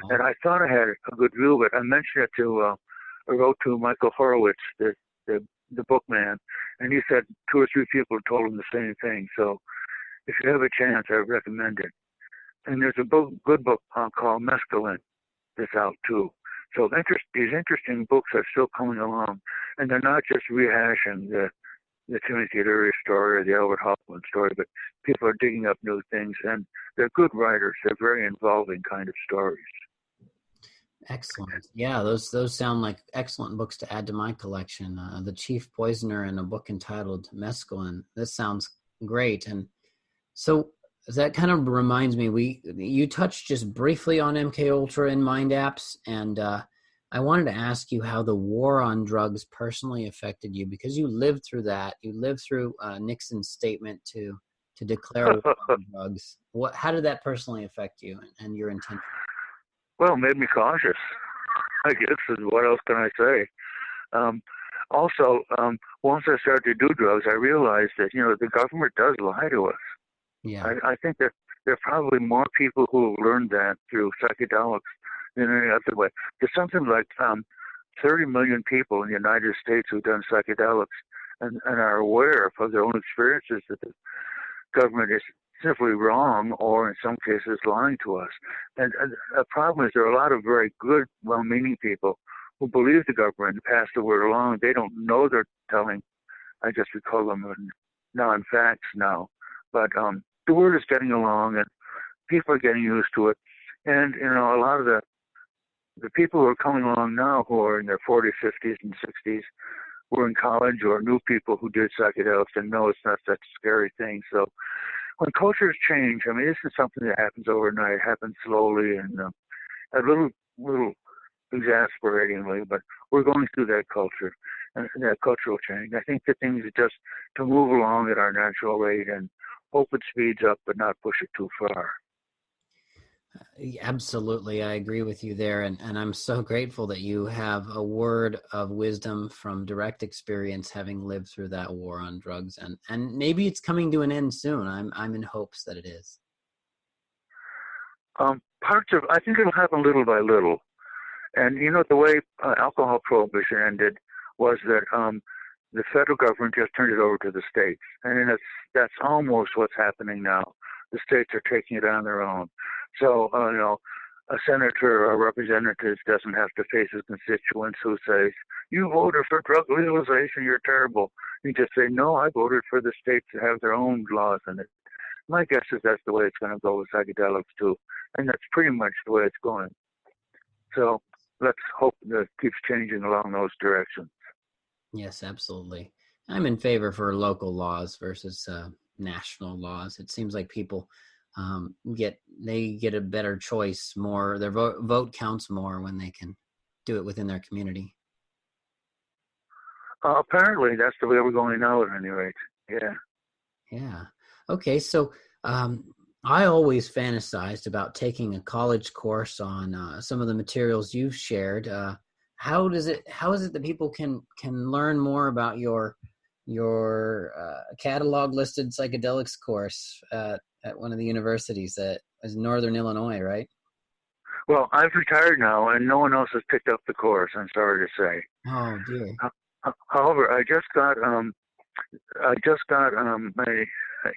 And I thought I had a good view of it. I mentioned it to, I wrote to Michael Horowitz, the bookman, and he said 2 or 3 people told him the same thing. So if you have a chance, I recommend it. And there's a good book called Mescaline that's out too. So these interesting books are still coming along, and they're not just rehashing the Timothy Leary story or the Albert Hoffman story, but people are digging up new things, and they're good writers. They're very involving kind of stories. Excellent. Yeah, those sound like excellent books to add to my collection. The Chief Poisoner and a book entitled Mescaline. This sounds great. And so that kind of reminds me, you touched just briefly on MK Ultra and MindApps, and I wanted to ask you how the war on drugs personally affected you, because you lived through that. You lived through Nixon's statement to declare war on drugs. How did that personally affect you and your intention? Well, it made me cautious. I guess, what else can I say? Also, once I started to do drugs, I realized that, the government does lie to us. Yeah. I think that there are probably more people who have learned that through psychedelics than any other way. There's something like 30 million people in the United States who've done psychedelics and are aware of their own experiences, that the government is simply wrong, or in some cases lying to us. And the problem is there are a lot of very good, well-meaning people who believe the government and pass the word along. They don't know they're telling. I guess we call them non-facts now. But the word is getting along, and people are getting used to it. And, a lot of the people who are coming along now, who are in their 40s, 50s, and 60s, were in college, or new people who did psychedelics and know it's not such a scary thing. So when cultures change, I mean, this is something that happens overnight. It happens slowly and a little exasperatingly, but we're going through that culture and that cultural change. I think the thing is just to move along at our natural rate and hope it speeds up, but not push it too far. Absolutely. I agree with you there. And I'm so grateful that you have a word of wisdom from direct experience, having lived through that war on drugs. And maybe it's coming to an end soon. I'm in hopes that it is. I think it'll happen little by little. And, the way alcohol prohibition ended was that the federal government just turned it over to the states. And that's almost what's happening now. The states are taking it on their own. So, a senator or a representative doesn't have to face his constituents who say, you voted for drug legalization, you're terrible. You just say, no, I voted for the states to have their own laws in it. My guess is that's the way it's going to go with psychedelics, too. And that's pretty much the way it's going. So let's hope that it keeps changing along those directions. Yes, absolutely. I'm in favor for local laws versus national laws. It seems like people get a better choice more. Their vote counts more when they can do it within their community. Apparently, that's the way we're going now at any rate. Yeah. Yeah. Okay. So I always fantasized about taking a college course on some of the materials you've shared. How is it that people can learn more about your catalog listed psychedelics course at one of the universities that is Northern Illinois, right? Well, I've retired now, and no one else has picked up the course. I'm sorry to say. Oh dear. However, I just got my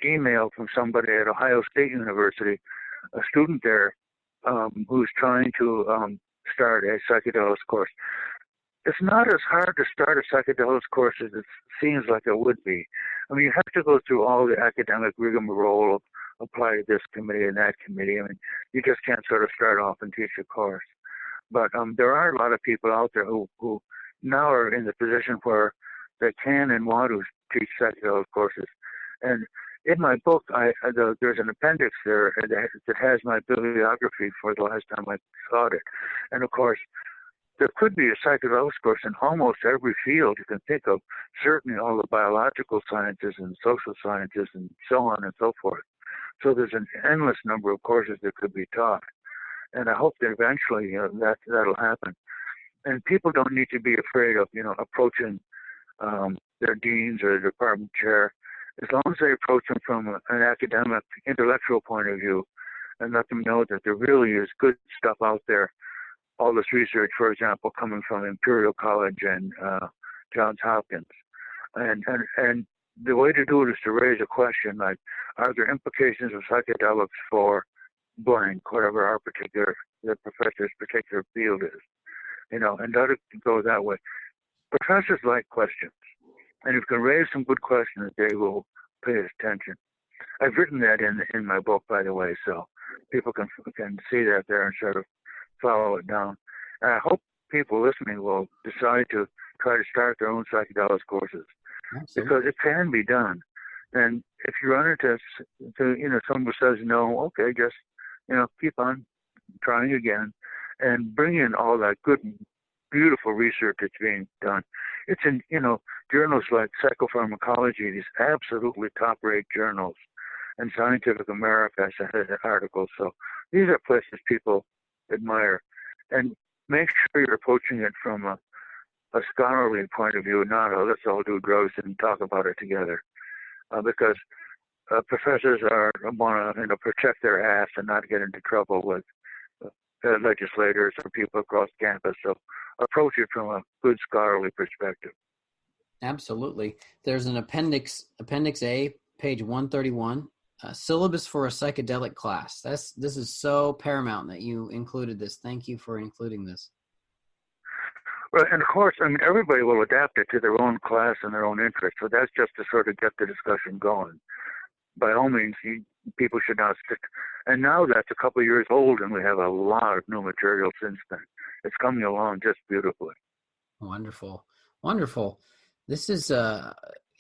email from somebody at Ohio State University, a student there, who's trying to start a psychedelics course. It's not as hard to start a psychedelics course as it seems like it would be. I mean, you have to go through all the academic rigmarole of apply to this committee and that committee. I mean, you just can't sort of start off and teach a course. But there are a lot of people out there who now are in the position where they can and want to teach psychedelic courses. And in my book, there's an appendix there that has my bibliography for the last time I taught it. And of course, there could be a psychedelics course in almost every field you can think of, certainly all the biological sciences and social sciences and so on and so forth. So there's an endless number of courses that could be taught. And I hope that eventually that'll happen. And people don't need to be afraid of, approaching their deans or the department chair, as long as they approach them from an academic, intellectual point of view and let them know that there really is good stuff out there. All this research, for example, coming from Imperial College and Johns Hopkins. And the way to do it is to raise a question like, are there implications of psychedelics for blank, whatever the professor's particular field is? And let it go that way. Professors like questions. And if you can raise some good questions, they will pay attention. I've written that in my book, by the way, so people can see that there and sort of follow it down. And I hope people listening will decide to try to start their own psychedelics courses. Absolutely. Because it can be done. And if you run into someone who says no, okay, just keep on trying again and bring in all that good, beautiful research that's being done. It's in journals like Psychopharmacology, these absolutely top-rate journals, and Scientific America has had articles. So these are places people admire, and make sure you're approaching it from a scholarly point of view, not let's all do drugs and talk about it together, because professors want to protect their ass and not get into trouble with legislators or people across campus. So approach it from a good scholarly perspective. Absolutely. There's an appendix A, page 131. Syllabus for a psychedelic class. This is so paramount that you included this. Thank you for including this. Well, and of course, everybody will adapt it to their own class and their own interest. So that's just to sort of get the discussion going. By all means, people should not stick. And now that's a couple of years old, and we have a lot of new material since then. It's coming along just beautifully. Wonderful, wonderful. This is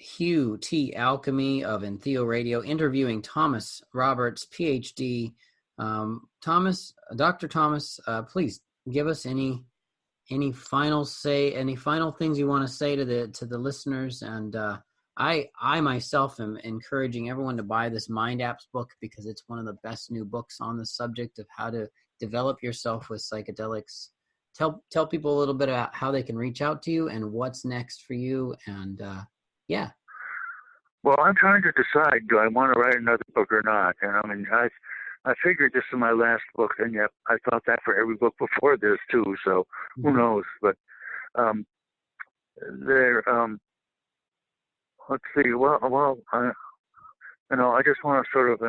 Hugh T. Alkemi of Entheo Radio interviewing Thomas Roberts, Ph.D. Dr. Thomas, please give us any final things you want to say to the listeners. And I myself am encouraging everyone to buy this MindApps book because it's one of the best new books on the subject of how to develop yourself with psychedelics. Tell people a little bit about how they can reach out to you and what's next for you. And yeah. Well, I'm trying to decide, do I want to write another book or not? And I figured this is my last book, and yet I thought that for every book before this too. So who knows? But let's see. Well, I just want to sort of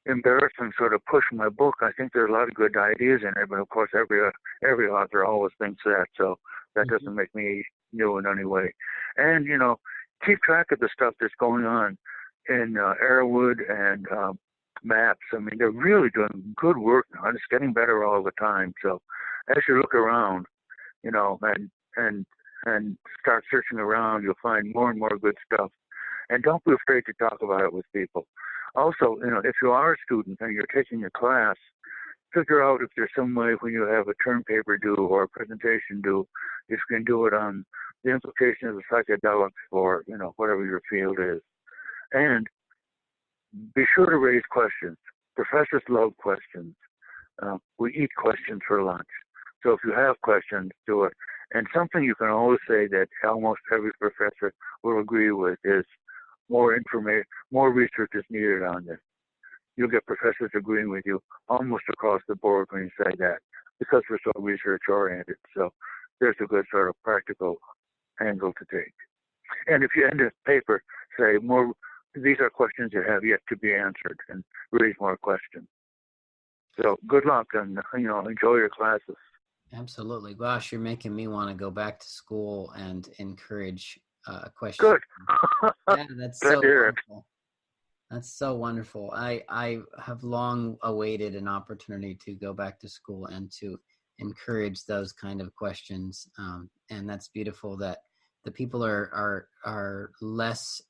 embarrass and sort of push my book. I think there's a lot of good ideas in it, but of course every author always thinks that, so that doesn't make me new in any way. And keep track of the stuff that's going on in Arrowwood and MAPS. They're really doing good work now, and it's getting better all the time. So as you look around, and start searching around, you'll find more and more good stuff. And don't be afraid to talk about it with people. Also, if you are a student and you're taking a class, figure out if there's some way when you have a term paper due or a presentation due, if you can do it on the implications of psychedelics for, whatever your field is. And be sure to raise questions. Professors love questions. We eat questions for lunch. So if you have questions, do it. And something you can always say that almost every professor will agree with is more information, more research is needed on this. you'll get professors agreeing with you almost across the board when you say that, because we're so research-oriented. So there's a good sort of practical angle to take. And if you end a paper, say, these are questions that have yet to be answered, and raise more questions. So good luck, and enjoy your classes. Absolutely. Gosh, you're making me want to go back to school and encourage questions. Good. Yeah, that's so wonderful. That's so wonderful. I have long awaited an opportunity to go back to school and to encourage those kind of questions. And that's beautiful that the people are less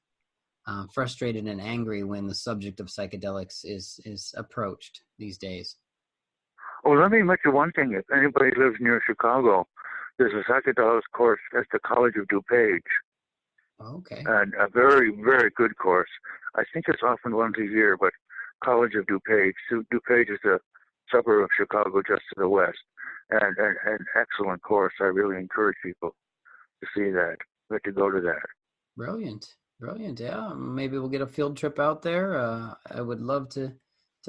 frustrated and angry when the subject of psychedelics is approached these days. Well, let me mention one thing. If anybody lives near Chicago, there's a psychedelics course at the College of DuPage. Okay. And a very, very good course. I think it's often once a year, but College of DuPage. DuPage is a suburb of Chicago just to the west. And an excellent course. I really encourage people to see that, to go to that. Brilliant. Yeah, maybe we'll get a field trip out there. I would love to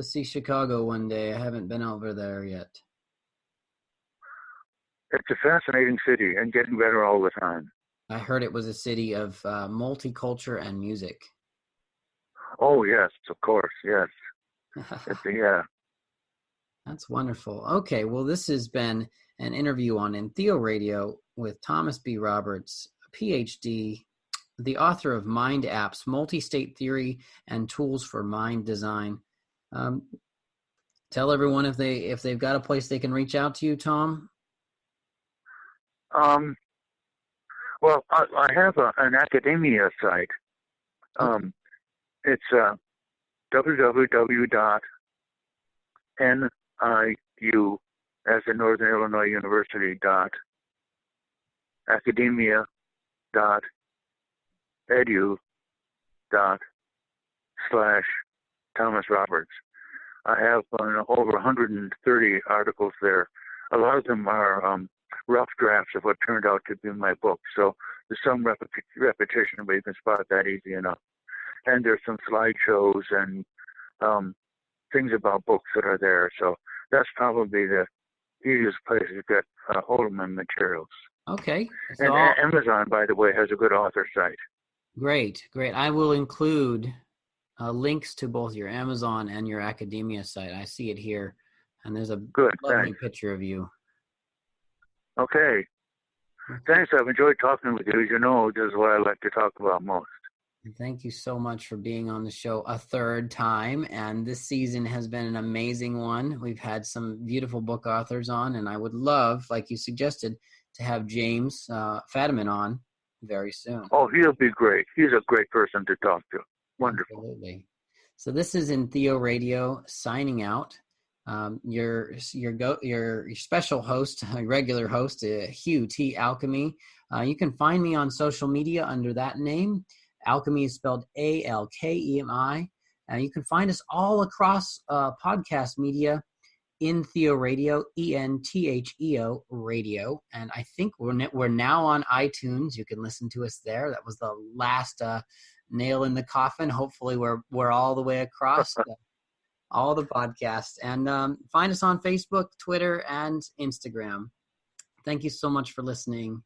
see Chicago one day. I haven't been over there yet. It's a fascinating city and getting better all the time. I heard it was a city of multicultural and music. Oh, yes, of course, yes. Yeah. That's wonderful. Okay, well, this has been an interview on Entheo Radio with Thomas B. Roberts, Ph.D., the author of MindApps, Multistate Theory and Tools for Mind Design. Tell everyone if they've got a place they can reach out to you, Tom. Well, I have an academia site. It's www.NIU, as in Northern Illinois University, academia.edu./Thomas Roberts. I have over 130 articles there. A lot of them are rough drafts of what turned out to be my book. So there's some repetition, but you can spot that easy enough. And there's some slideshows and things about books that are there. So that's probably the easiest place to get a hold of my materials. Okay. So and Amazon, by the way, has a good author site. Great. I will include links to both your Amazon and your academia site. I see it here, and there's a lovely picture of you. Okay. Thanks. I've enjoyed talking with you. As you know, this is what I like to talk about most. Thank you so much for being on the show a third time. And this season has been an amazing one. We've had some beautiful book authors on, and I would love, like you suggested, to have James Fadiman on very soon. Oh, he'll be great. He's a great person to talk to. Wonderful. Absolutely. So this is Entheo Radio signing out. Your special host, regular host, Hugh T. Alkemi. You can find me on social media under that name. Alkemi is spelled Alkemi. You can find us all across podcast media, Entheo Radio, Entheo Radio. And I think we're now on iTunes. You can listen to us there. That was the last nail in the coffin. Hopefully we're all the way across all the podcasts. And find us on Facebook, Twitter, and Instagram. Thank you so much for listening.